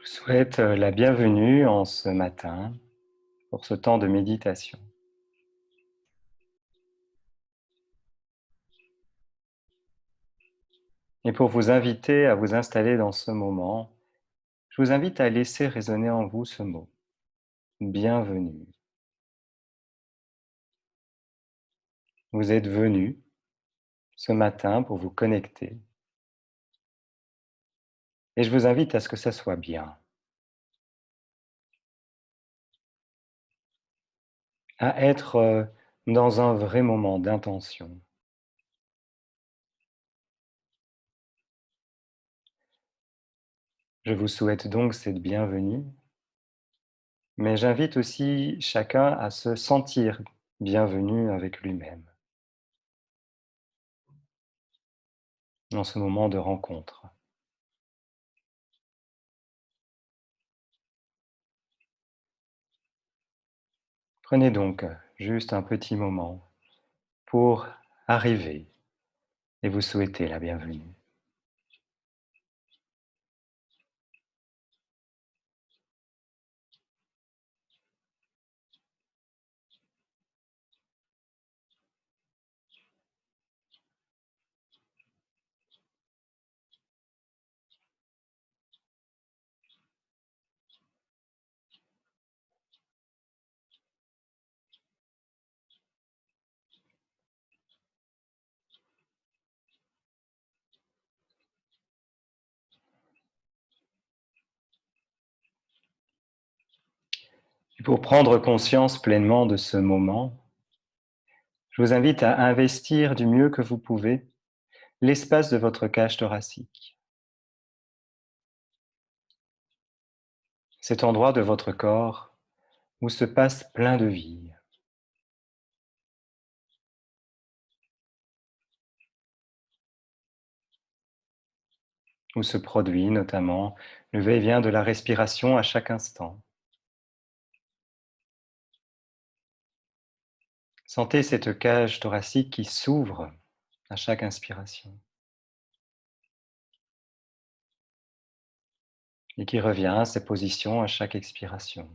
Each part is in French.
vous souhaite la bienvenue en ce matin pour ce temps de méditation. Et pour vous inviter à vous installer dans ce moment, je vous invite à laisser résonner en vous ce mot, bienvenue. Vous êtes venu ce matin pour vous connecter et je vous invite à ce que ça soit bien, à être dans un vrai moment d'intention. Je vous souhaite donc cette bienvenue, mais j'invite aussi chacun à se sentir bienvenu avec lui-même dans ce moment de rencontre. Prenez donc juste un petit moment pour arriver et vous souhaiter la bienvenue. Et pour prendre conscience pleinement de ce moment, je vous invite à investir du mieux que vous pouvez l'espace de votre cage thoracique, cet endroit de votre corps où se passe plein de vie, où se produit notamment le va-et-vient de la respiration à chaque instant. Sentez cette cage thoracique qui s'ouvre à chaque inspiration et qui revient à ses positions à chaque expiration.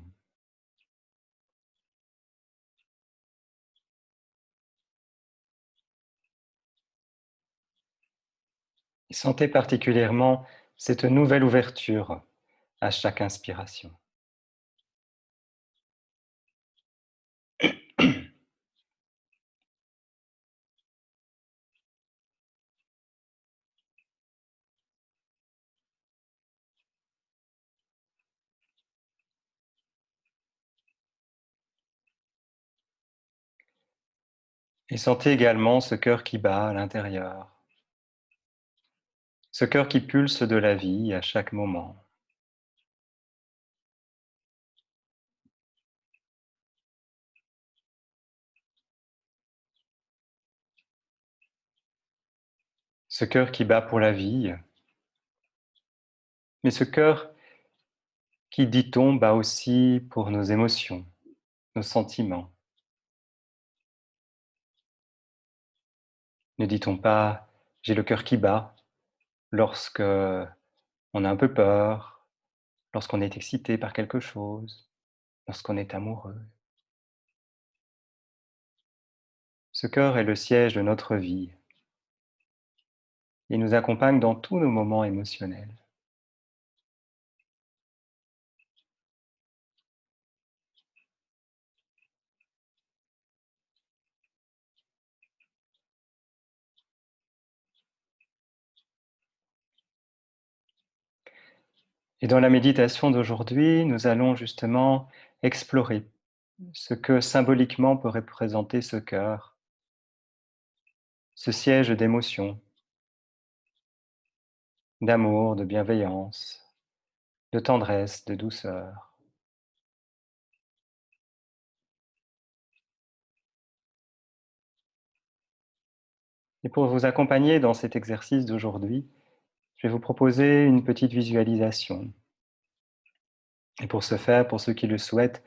Et sentez particulièrement cette nouvelle ouverture à chaque inspiration. Et sentez également ce cœur qui bat à l'intérieur, ce cœur qui pulse de la vie à chaque moment. Ce cœur qui bat pour la vie, mais ce cœur qui, dit-on, bat aussi pour nos émotions, nos sentiments. Ne dit-on pas j'ai le cœur qui bat lorsque on a un peu peur, lorsqu'on est excité par quelque chose, lorsqu'on est amoureux. Ce cœur est le siège de notre vie. Il nous accompagne dans tous nos moments émotionnels. Et dans la méditation d'aujourd'hui, nous allons justement explorer ce que symboliquement peut représenter ce cœur, ce siège d'émotion, d'amour, de bienveillance, de tendresse, de douceur. Et pour vous accompagner dans cet exercice d'aujourd'hui, je vais vous proposer une petite visualisation. Et pour ce faire, pour ceux qui le souhaitent,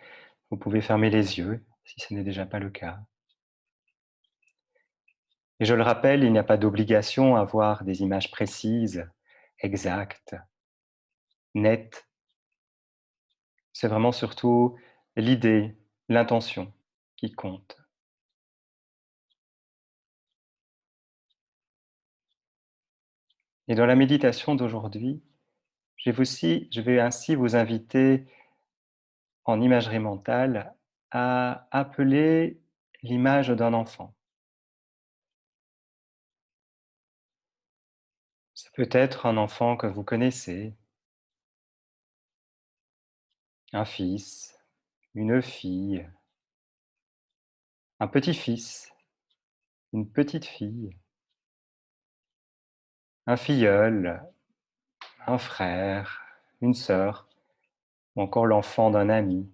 vous pouvez fermer les yeux, si ce n'est déjà pas le cas. Et je le rappelle, il n'y a pas d'obligation à avoir des images précises, exactes, nettes. C'est vraiment surtout l'idée, l'intention qui compte. Et dans la méditation d'aujourd'hui, je vais ainsi vous inviter en imagerie mentale à appeler l'image d'un enfant. Ça peut être un enfant que vous connaissez, un fils, une fille, un petit-fils, une petite fille, un filleul, un frère, une sœur, ou encore l'enfant d'un ami,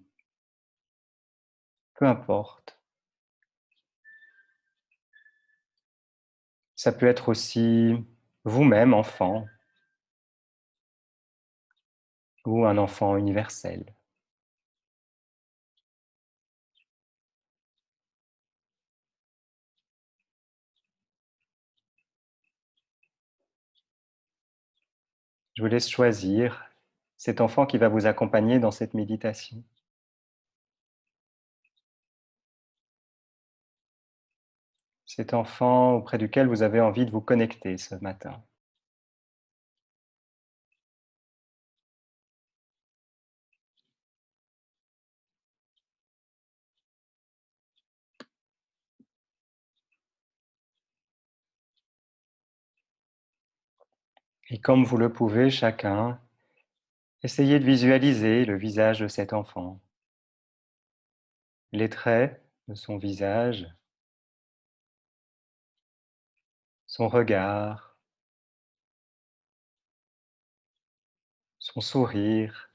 peu importe. Ça peut être aussi vous-même, enfant, ou un enfant universel. Je vous laisse choisir cet enfant qui va vous accompagner dans cette méditation. Cet enfant auprès duquel vous avez envie de vous connecter ce matin. Et comme vous le pouvez, chacun, essayez de visualiser le visage de cet enfant, les traits de son visage, son regard, son sourire,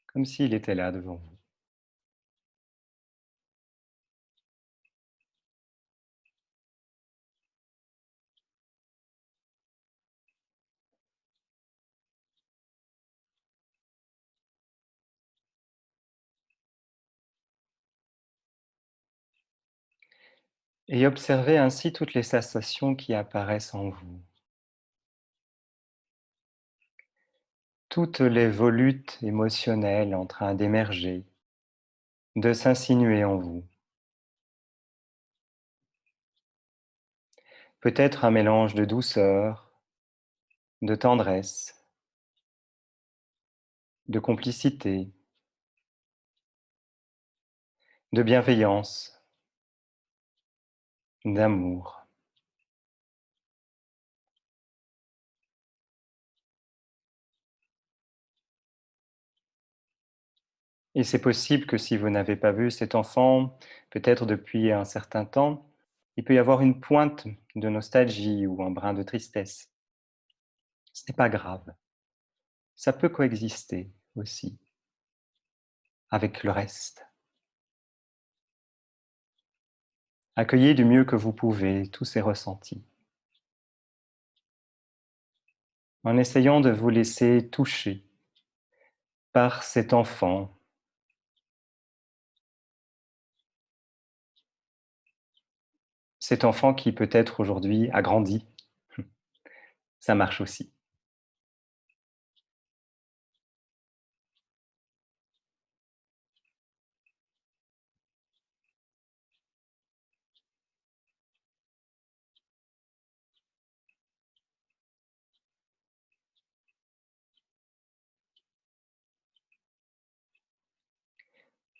comme s'il était là devant vous. Et observez ainsi toutes les sensations qui apparaissent en vous, toutes les volutes émotionnelles en train d'émerger, de s'insinuer en vous. Peut-être un mélange de douceur, de tendresse, de complicité, de bienveillance, d'amour. Et c'est possible que si vous n'avez pas vu cet enfant, peut-être depuis un certain temps, il peut y avoir une pointe de nostalgie ou un brin de tristesse. Ce n'est pas grave. Ça peut coexister aussi avec le reste. Accueillez du mieux que vous pouvez tous ces ressentis, en essayant de vous laisser toucher par cet enfant qui peut-être aujourd'hui a grandi. Ça marche aussi.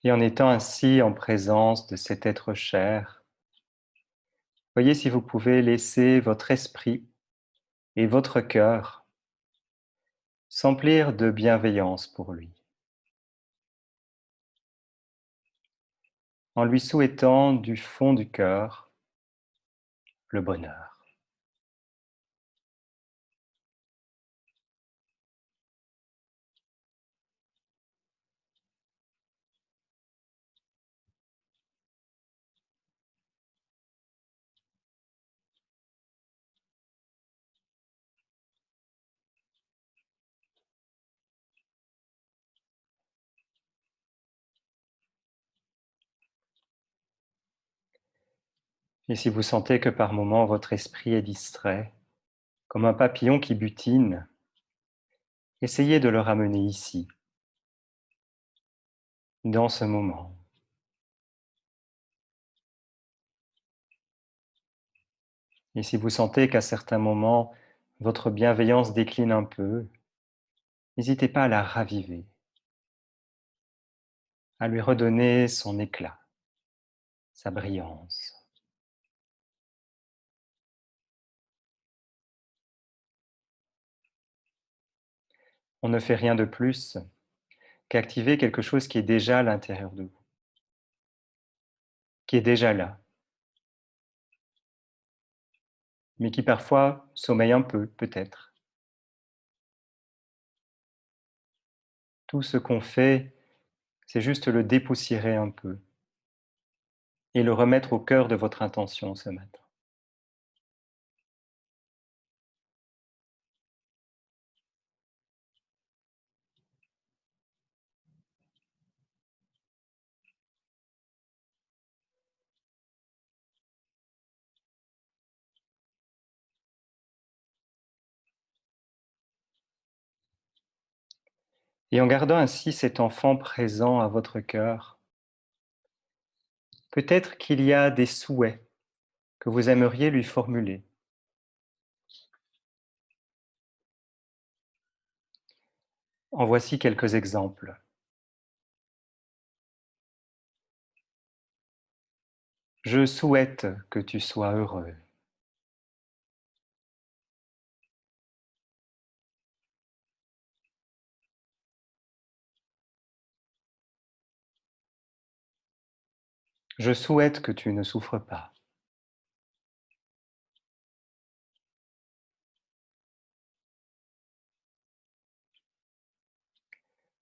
Et en étant ainsi en présence de cet être cher, voyez si vous pouvez laisser votre esprit et votre cœur s'emplir de bienveillance pour lui, en lui souhaitant du fond du cœur le bonheur. Et si vous sentez que par moments votre esprit est distrait, comme un papillon qui butine, Essayez de le ramener ici, dans ce moment. Et si vous sentez qu'à certains moments, votre bienveillance décline un peu, n'hésitez pas à la raviver, à lui redonner son éclat, sa brillance. On ne fait rien de plus qu'activer quelque chose qui est déjà à l'intérieur de vous, qui est déjà là, mais qui parfois sommeille un peu, peut-être. Tout ce qu'on fait, c'est juste le dépoussiérer un peu et le remettre au cœur de votre intention ce matin. Et en gardant ainsi cet enfant présent à votre cœur, peut-être qu'il y a des souhaits que vous aimeriez lui formuler. En voici quelques exemples. Je souhaite que tu sois heureux. Je souhaite que tu ne souffres pas.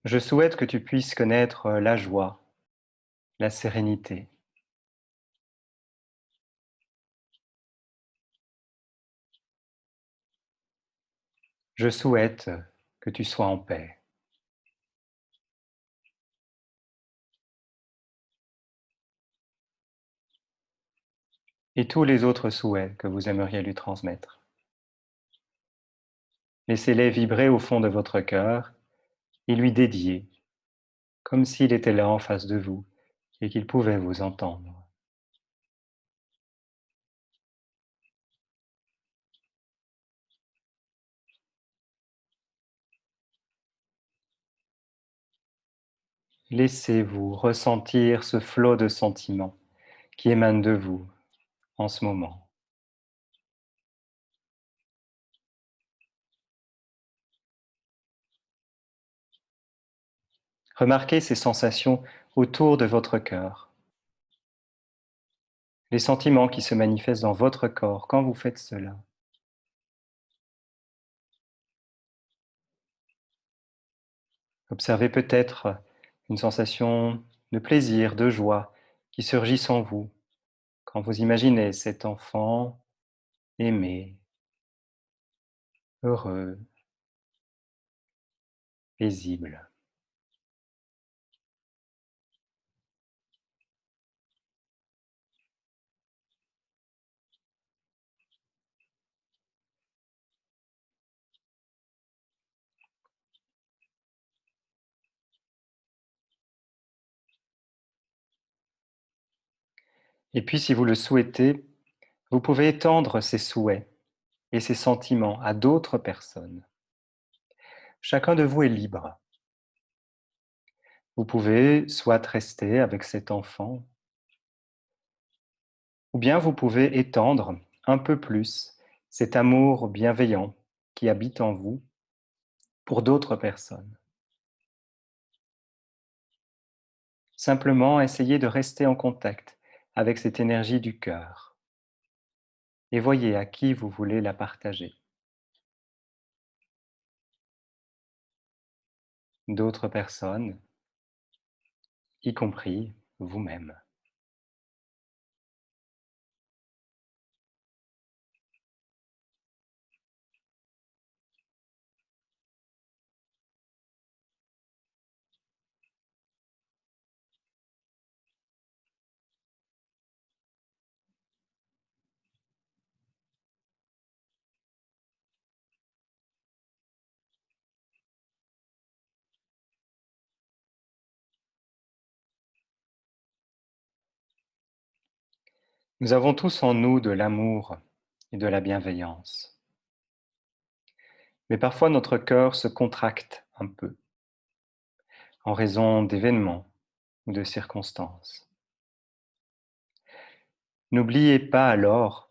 Je souhaite que tu puisses connaître la joie, la sérénité. Je souhaite que tu sois en paix. Et tous les autres souhaits que vous aimeriez lui transmettre. Laissez-les vibrer au fond de votre cœur et lui dédier, comme s'il était là en face de vous et qu'il pouvait vous entendre. Laissez-vous ressentir ce flot de sentiments qui émane de vous en ce moment. Remarquez ces sensations autour de votre cœur, les sentiments qui se manifestent dans votre corps quand vous faites cela. Observez peut-être une sensation de plaisir, de joie qui surgit en vous quand vous imaginez cet enfant aimé, heureux, paisible. Et puis, si vous le souhaitez, vous pouvez étendre ces souhaits et ces sentiments à d'autres personnes. Chacun de vous est libre. Vous pouvez soit rester avec cet enfant, ou bien vous pouvez étendre un peu plus cet amour bienveillant qui habite en vous pour d'autres personnes. Simplement essayez de rester en contact avec cette énergie du cœur et voyez à qui vous voulez la partager. D'autres personnes, y compris vous-même. Nous avons tous en nous de l'amour et de la bienveillance. Mais parfois notre cœur se contracte un peu en raison d'événements ou de circonstances. N'oubliez pas alors,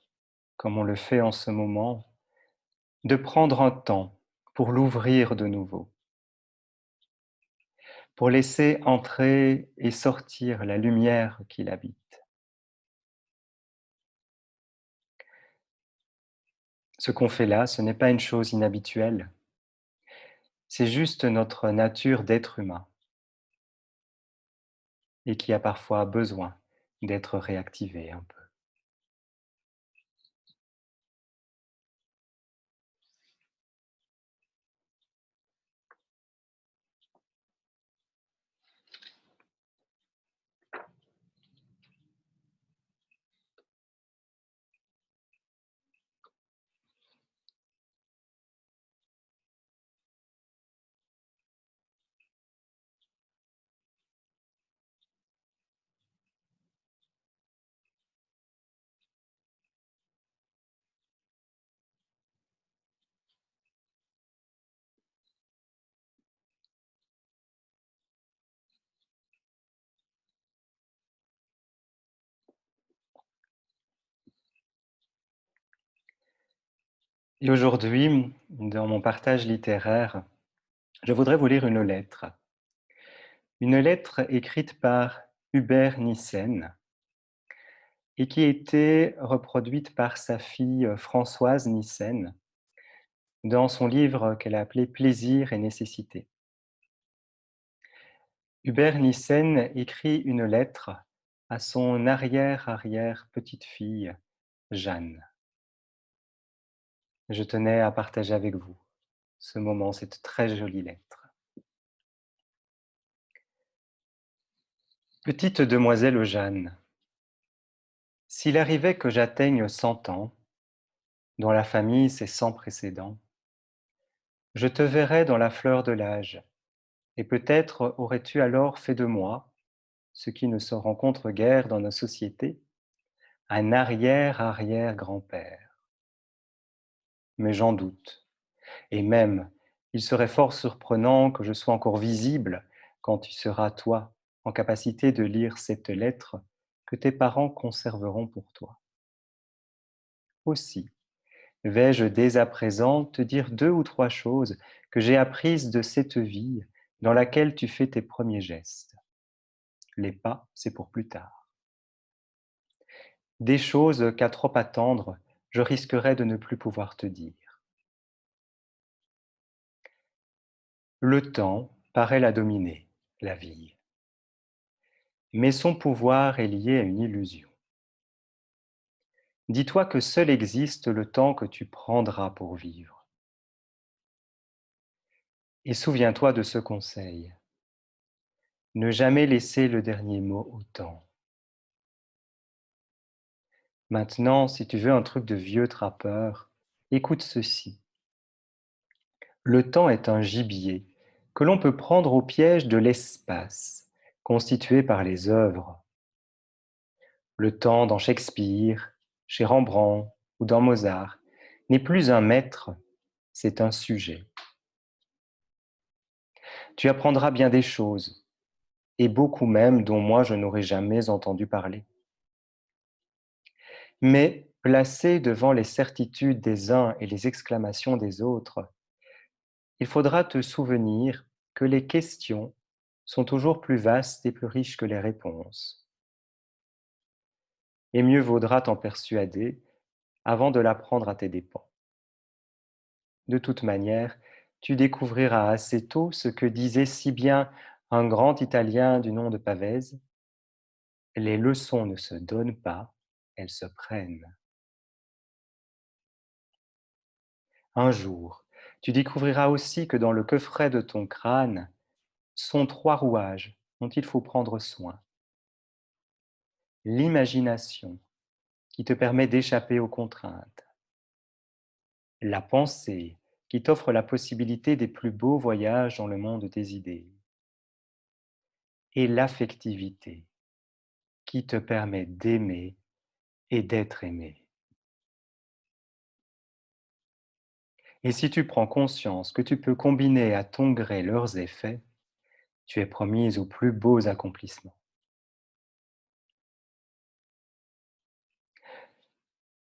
comme on le fait en ce moment, de prendre un temps pour l'ouvrir de nouveau, pour laisser entrer et sortir la lumière qui l'habite. Ce qu'on fait là, ce n'est pas une chose inhabituelle, c'est juste notre nature d'être humain et qui a parfois besoin d'être réactivée un peu. Et aujourd'hui, dans mon partage littéraire, je voudrais vous lire une lettre. Une lettre écrite par Hubert Nissen et qui a été reproduite par sa fille Françoise Nissen dans son livre qu'elle a appelé Plaisir et nécessité. Hubert Nissen écrit une lettre à son arrière-arrière-petite-fille, Jeanne. Je tenais à partager avec vous ce moment, cette très jolie lettre. Petite demoiselle Jeanne, s'il arrivait que j'atteigne 100 ans, dans la famille c'est sans précédent, je te verrais dans la fleur de l'âge, et peut-être aurais-tu alors fait de moi, ce qui ne se rencontre guère dans nos sociétés, un arrière-arrière-grand-père. Mais j'en doute, et même, il serait fort surprenant que je sois encore visible quand tu seras, toi, en capacité de lire cette lettre que tes parents conserveront pour toi. Aussi, vais-je dès à présent te dire 2 ou 3 choses que j'ai apprises de cette vie dans laquelle tu fais tes premiers gestes. Les pas, c'est pour plus tard. Des choses qu'à trop attendre, je risquerais de ne plus pouvoir te dire. Le temps paraît la dominer, la vie. Mais son pouvoir est lié à une illusion. Dis-toi que seul existe le temps que tu prendras pour vivre. Et souviens-toi de ce conseil. Ne jamais laisser le dernier mot au temps. Maintenant, si tu veux un truc de vieux trappeur, écoute ceci. Le temps est un gibier que l'on peut prendre au piège de l'espace, constitué par les œuvres. Le temps dans Shakespeare, chez Rembrandt ou dans Mozart n'est plus un maître, c'est un sujet. Tu apprendras bien des choses, et beaucoup même dont moi je n'aurais jamais entendu parler. Mais placé devant les certitudes des uns et les exclamations des autres, il faudra te souvenir que les questions sont toujours plus vastes et plus riches que les réponses. Et mieux vaudra t'en persuader avant de l'apprendre à tes dépens. De toute manière, tu découvriras assez tôt ce que disait si bien un grand Italien du nom de Pavese: les leçons ne se donnent pas, elles se prennent. Un jour, tu découvriras aussi que dans le coffret de ton crâne sont 3 rouages dont il faut prendre soin. L'imagination, qui te permet d'échapper aux contraintes. La pensée, qui t'offre la possibilité des plus beaux voyages dans le monde des idées. Et l'affectivité, qui te permet d'aimer et d'être aimé. Et si tu prends conscience que tu peux combiner à ton gré leurs effets, tu es promise aux plus beaux accomplissements.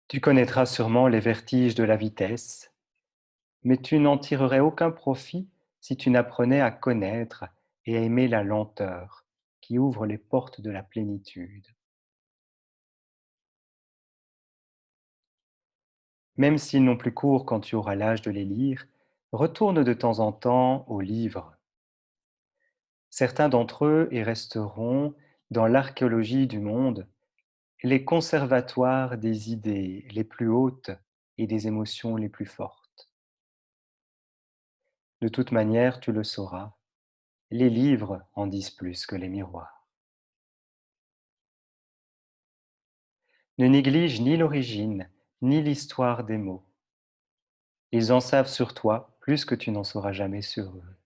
Tu connaîtras sûrement les vertiges de la vitesse, mais tu n'en tirerais aucun profit si tu n'apprenais à connaître et à aimer la lenteur qui ouvre les portes de la plénitude. Même s'ils n'ont plus cours quand tu auras l'âge de les lire, retourne de temps en temps aux livres. Certains d'entre eux y resteront dans l'archéologie du monde, les conservatoires des idées les plus hautes et des émotions les plus fortes. De toute manière, tu le sauras, les livres en disent plus que les miroirs. Ne néglige ni l'origine, ni l'histoire des mots. Ils en savent sur toi plus que tu n'en sauras jamais sur eux.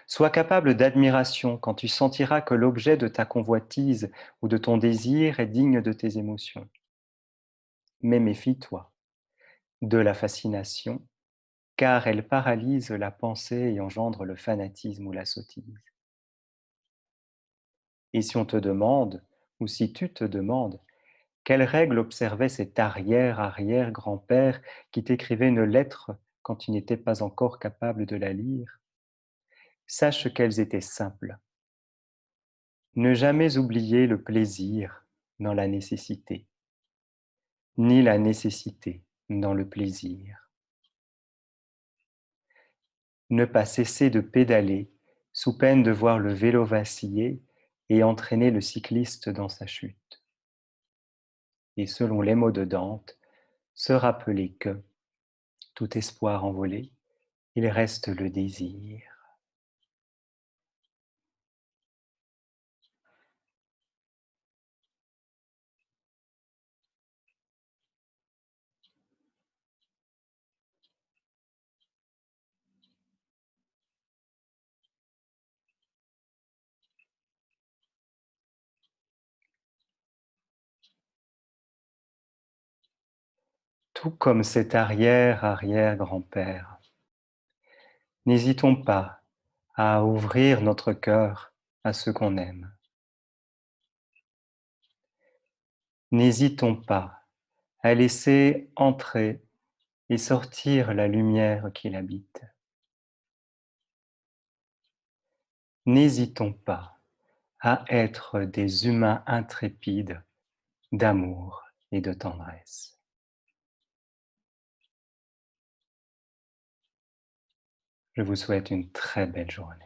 Sois capable d'admiration quand tu sentiras que l'objet de ta convoitise ou de ton désir est digne de tes émotions. Mais méfie-toi de la fascination, car elle paralyse la pensée et engendre le fanatisme ou la sottise. Et si on te demande, ou si tu te demandes, quelle règle observait cet arrière-arrière-grand-père qui t'écrivait une lettre quand tu n'étais pas encore capable de la lire, sache qu'elles étaient simples. Ne jamais oublier le plaisir dans la nécessité, ni la nécessité dans le plaisir. Ne pas cesser de pédaler sous peine de voir le vélo vaciller et entraîner le cycliste dans sa chute. Et selon les mots de Dante, se rappeler que, tout espoir envolé, il reste le désir. Tout comme cet arrière-arrière-grand-père. N'hésitons pas à ouvrir notre cœur à ceux qu'on aime. N'hésitons pas à laisser entrer et sortir la lumière qui l'habite. N'hésitons pas à être des humains intrépides d'amour et de tendresse. Je vous souhaite une très belle journée.